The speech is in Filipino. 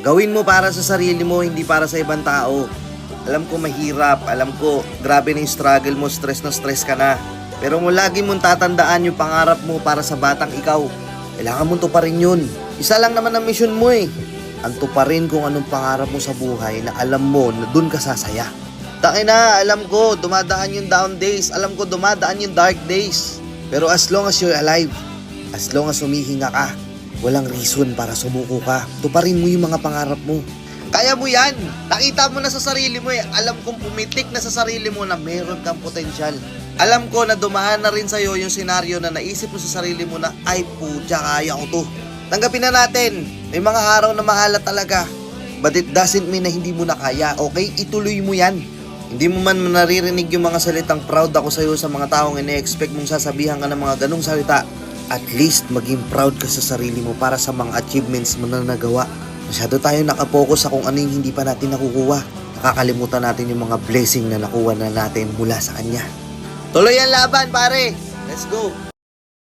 Gawin mo para sa sarili mo, hindi para sa ibang tao. Alam ko mahirap, alam ko grabe na yung struggle mo, stress na stress ka na. Pero mo lagi mong tatandaan yung pangarap mo para sa batang ikaw. Kailangan mong tuparin yun. Isa lang naman ang mission mo eh. Ang tuparin kung anong pangarap mo sa buhay na alam mo na dun ka sasaya. Takina, alam ko dumadaan yung down days, alam ko dumadaan yung dark days. Pero as long as you're alive, as long as humihinga ka, walang reason para sumuko ka. Tuparin mo yung mga pangarap mo. Kaya mo yan. Nakita mo na sa sarili mo eh. Alam kong pumitik na sa sarili mo na meron kang potensyal. Alam ko na dumaan na rin sa'yo yung senaryo na naisip mo sa sarili mo na ay putya, kaya ko to. Tanggapin na natin. May mga araw na mahalat talaga. But it doesn't mean na hindi mo na kaya. Okay? Ituloy mo yan. Hindi mo man naririnig yung mga salitang proud ako sa'yo sa mga taong ine-expect mong sasabihan ka ng mga ganong salita. At least maging proud ka sa sarili mo para sa mga achievements mo na nagawa. Masyado tayo nakapokus sa kung ano yung hindi pa natin nakukuha. Nakakalimutan natin yung mga blessing na nakuha na natin mula sa Kanya. Tuloy ang laban, pare! Let's go!